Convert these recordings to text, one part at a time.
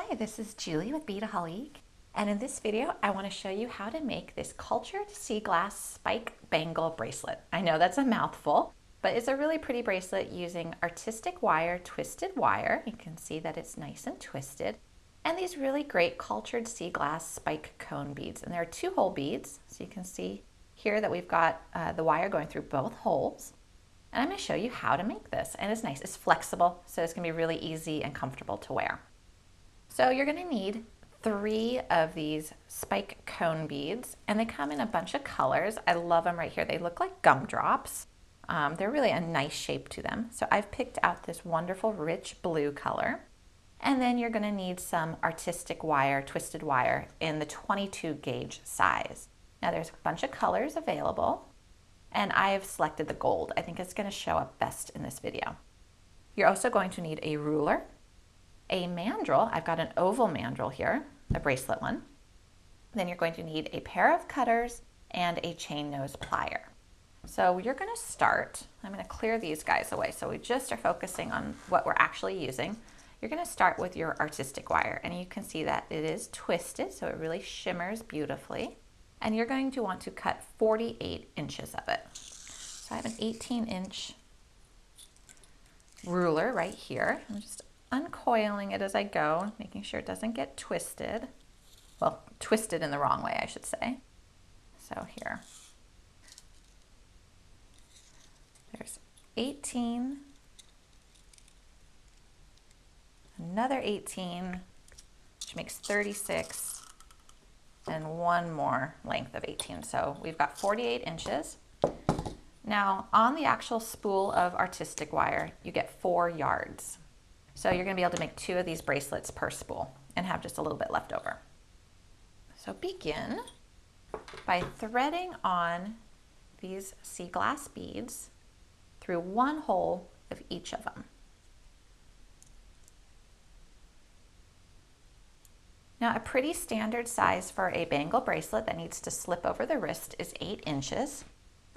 Hi, this is Julie with Beadaholique, and in this video I want to show you how to make this cultured sea glass spike bangle bracelet. I know that's a mouthful, but it's a really pretty bracelet using artistic wire, twisted wire. You can see that it's nice and twisted, and these really great cultured sea glass spike cone beads. And there are 2 hole beads, so you can see here that we've got the wire going through both holes. And I'm going to show you how to make this, and it's nice. It's flexible, so it's going to be really easy and comfortable to wear. So you're going to need 3 of these spike cone beads, and they come in a bunch of colors. I love them right here. They look like gumdrops. They're really a nice shape to them. So I've picked out this wonderful rich blue color. And then you're going to need some artistic wire, twisted wire in the 22 gauge size. Now there's a bunch of colors available, and I have selected the gold. I think it's going to show up best in this video. You're also going to need a ruler, a mandrel. I've got an oval mandrel here, a bracelet one. Then you're going to need a pair of cutters and a chain nose plier. So you're going to start, I'm going to clear these guys away so we just are focusing on what we're actually using. You're going to start with your artistic wire, and you can see that it is twisted, so it really shimmers beautifully. And you're going to want to cut 48 inches of it. So I have an 18-inch ruler right here. I'm just uncoiling it as I go, making sure it doesn't get twisted. Well, twisted in the wrong way, I should say. So here. There's 18, another 18, which makes 36, and one more length of 18. So we've got 48 inches. Now, on the actual spool of artistic wire, you get 4 yards. So you're going to be able to make 2 of these bracelets per spool and have just a little bit left over. So begin by threading on these sea glass beads through 1 hole of each of them. Now, a pretty standard size for a bangle bracelet that needs to slip over the wrist is 8 inches.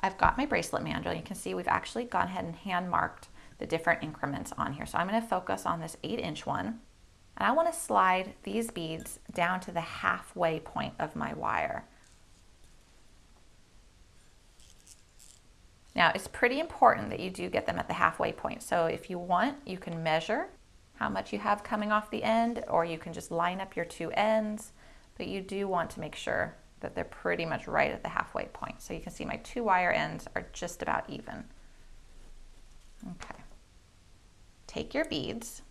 I've got my bracelet mandrel. You can see we've actually gone ahead and hand marked the different increments on here. So I'm going to focus on this 8-inch one, and I want to slide these beads down to the halfway point of my wire. Now, it's pretty important that you do get them at the halfway point. So if you want, you can measure how much you have coming off the end, or you can just line up your 2 ends, but you do want to make sure that they're pretty much right at the halfway point. So you can see my 2 wire ends are just about even. Okay. Take your beads,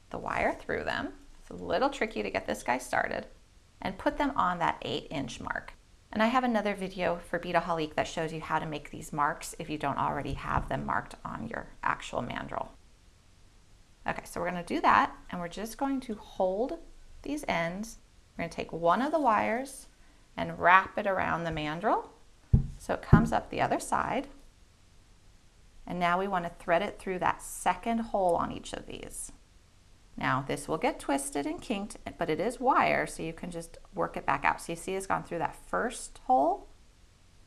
the wire through them. It's a little tricky to get this guy started, and put them on that 8-inch mark. And I have another video for Beadaholique that shows you how to make these marks if you don't already have them marked on your actual mandrel. Okay, so we're going to do that, and we're just going to hold these ends. We're going to take one of the wires and wrap it around the mandrel so it comes up the other side. And now we want to thread it through that 2nd hole on each of these. Now this will get twisted and kinked, but it is wire, so you can just work it back out. So you see it's gone through that 1st hole.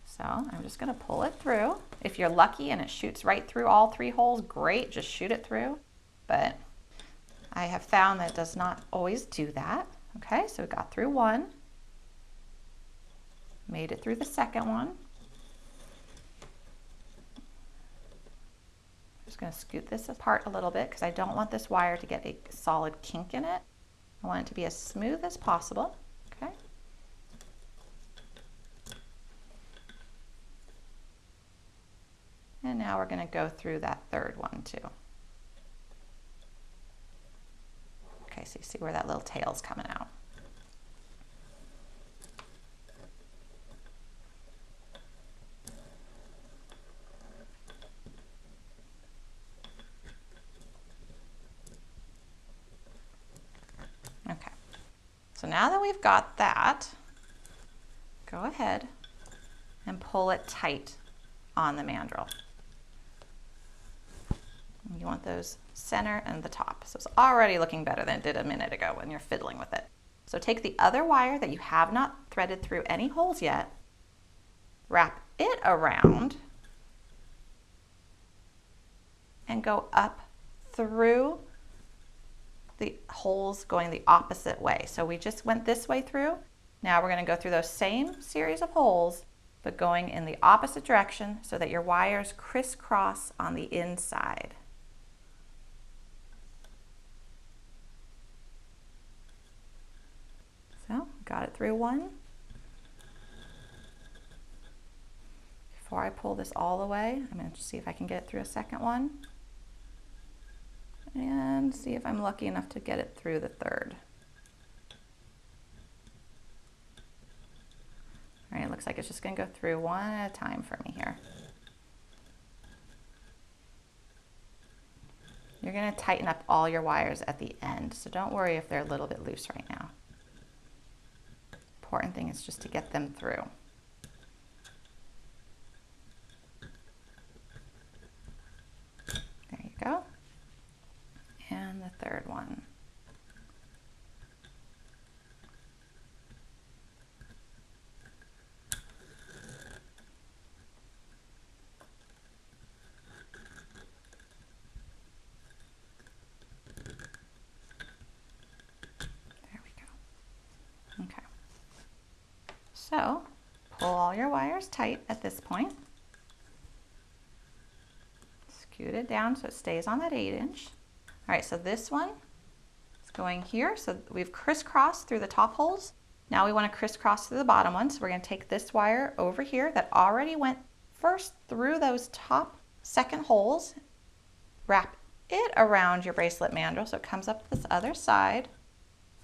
So I'm just going to pull it through. If you're lucky and it shoots right through all 3 holes, great, just shoot it through. But I have found that it does not always do that. Okay, so we got through 1, made it through the 2nd one. Just going to scoot this apart a little bit because I don't want this wire to get a solid kink in it. I want it to be as smooth as possible. Okay. And now we're going to go through that 3rd one too. Okay, so you see where that little tail's coming out. Okay, so now that we've got that, go ahead and pull it tight on the mandrel. You want those center and the top. So it's already looking better than it did a minute ago when you're fiddling with it. So take the other wire that you have not threaded through any holes yet, wrap it around, and go up through the holes going the opposite way. So we just went this way through. Now we're going to go through those same series of holes, but going in the opposite direction so that your wires crisscross on the inside. So, got it through one. Before I pull this all the way, I'm going to see if I can get it through a second one. And see if I'm lucky enough to get it through the third. All right, it looks like it's just going to go through one at a time for me here. You're going to tighten up all your wires at the end, so don't worry if they're a little bit loose right now. Important thing is just to get them through. There you go. And the third one. There we go. Okay. So, pull all your wires tight at this point. Scoot it down so it stays on that 8-inch. All right, so this one is going here. So we've crisscrossed through the top holes. Now we want to crisscross through the bottom one. So we're going to take this wire over here that already went first through those top second holes, wrap it around your bracelet mandrel so it comes up this other side,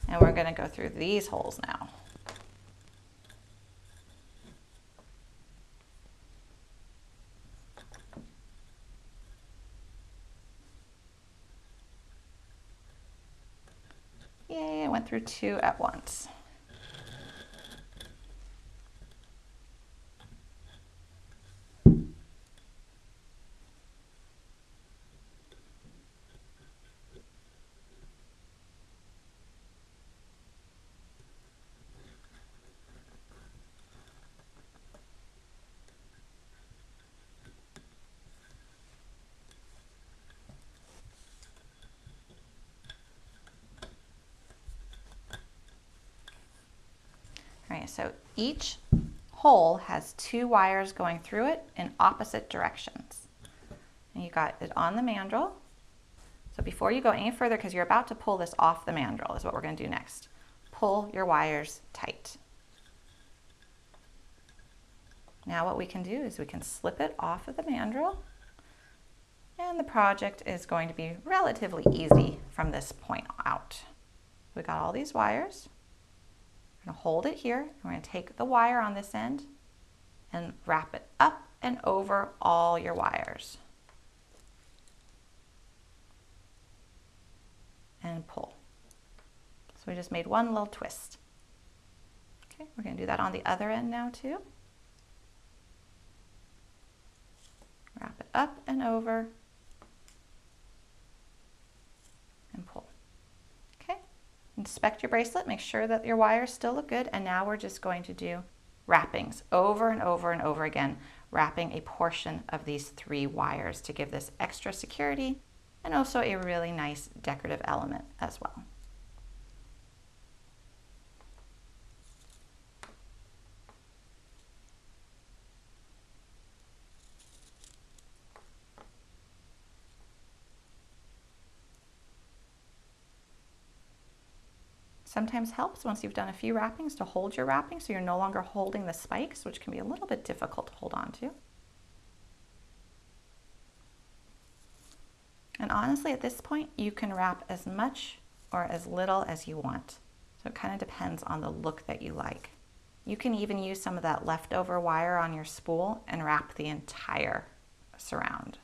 and we're going to go through these holes now. Yay, I went through 2 at once. All right, so each hole has 2 wires going through it in opposite directions. And you got it on the mandrel. So before you go any further, because you're about to pull this off the mandrel is what we're going to do next. Pull your wires tight. Now what we can do is we can slip it off of the mandrel, and the project is going to be relatively easy from this point out. We got all these wires. We're going to hold it here, and we're going to take the wire on this end and wrap it up and over all your wires. And pull. So we just made one little twist. Okay, we're going to do that on the other end now too. Wrap it up and over and pull. Okay, inspect your bracelet, make sure that your wires still look good, and now we're just going to do wrappings over and over and over again, wrapping a portion of these 3 wires to give this extra security and also a really nice decorative element as well. Sometimes helps once you've done a few wrappings to hold your wrapping so you're no longer holding the spikes, which can be a little bit difficult to hold on to. And honestly, at this point, you can wrap as much or as little as you want. So it kind of depends on the look that you like. You can even use some of that leftover wire on your spool and wrap the entire surround.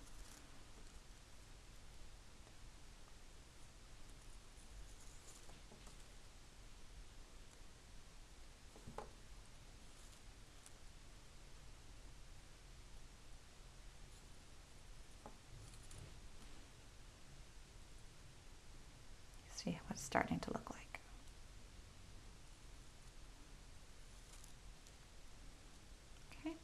See what it's starting to look like. Okay,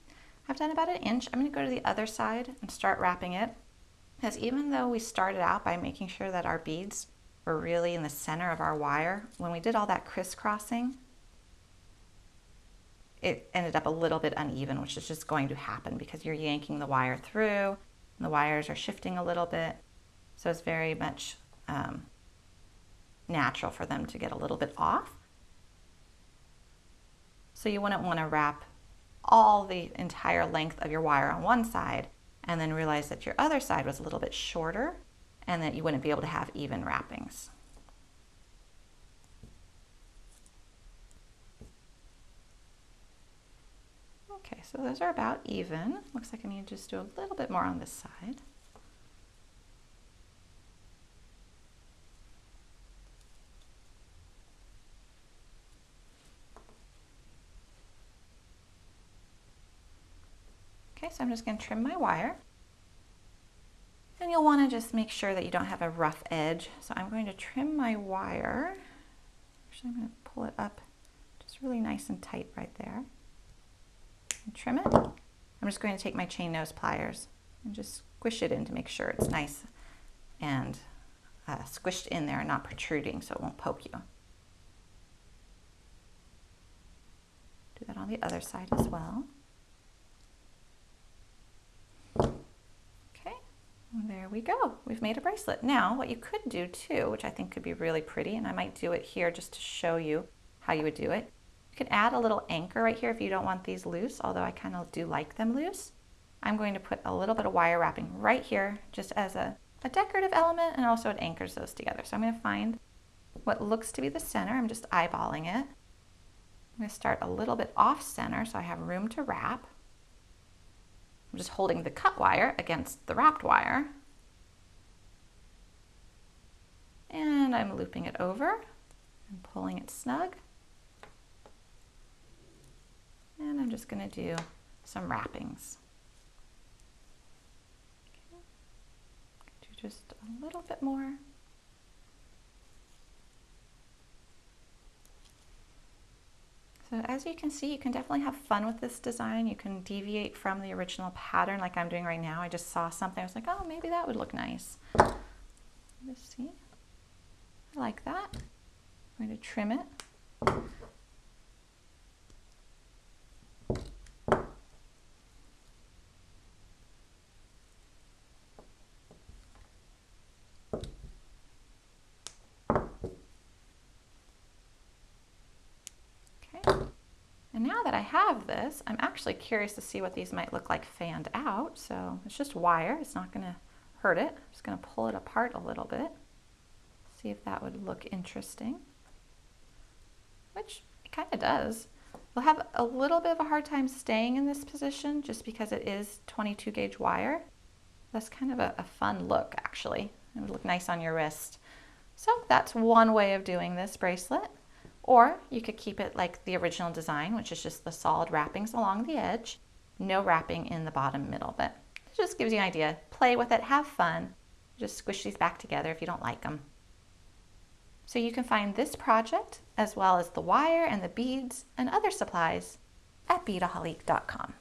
I've done about 1 inch. I'm going to go to the other side and start wrapping it, because even though we started out by making sure that our beads we're really in the center of our wire. When we did all that crisscrossing, it ended up a little bit uneven, which is just going to happen because you're yanking the wire through and the wires are shifting a little bit. So it's very much natural for them to get a little bit off. So you wouldn't want to wrap all the entire length of your wire on one side and then realize that your other side was a little bit shorter and that you wouldn't be able to have even wrappings. Okay, so those are about even. Looks like I need to just do a little bit more on this side. Okay, so I'm just going to trim my wire. And you'll want to just make sure that you don't have a rough edge. So I'm going to trim my wire. Actually, I'm going to pull it up just really nice and tight right there. And trim it. I'm just going to take my chain nose pliers and just squish it in to make sure it's nice and squished in there and not protruding so it won't poke you. Do that on the other side as well. Okay, and there we go. We've made a bracelet. Now what you could do too, which I think could be really pretty, and I might do it here just to show you how you would do it. You can add a little anchor right here if you don't want these loose, although I kind of do like them loose. I'm going to put a little bit of wire wrapping right here just as a decorative element, and also it anchors those together. So I'm going to find what looks to be the center. I'm just eyeballing it. I'm going to start a little bit off center so I have room to wrap. I'm just holding the cut wire against the wrapped wire. And I'm looping it over and pulling it snug. And I'm just going to do some wrappings. Okay. Do just a little bit more. So as you can see, you can definitely have fun with this design. You can deviate from the original pattern like I'm doing right now. I just saw something, I was like, oh, maybe that would look nice. Let's see. I like that. I'm going to trim it. And now that I have this, I'm actually curious to see what these might look like fanned out. So it's just wire, it's not going to hurt it. I'm just going to pull it apart a little bit, see if that would look interesting, which it kind of does. You'll have a little bit of a hard time staying in this position just because it is 22 gauge wire. That's kind of a fun look actually. It would look nice on your wrist. So that's one way of doing this bracelet. Or you could keep it like the original design, which is just the solid wrappings along the edge, no wrapping in the bottom middle, but it just gives you an idea. Play with it, have fun, just squish these back together if you don't like them. So you can find this project as well as the wire and the beads and other supplies at Beadaholique.com.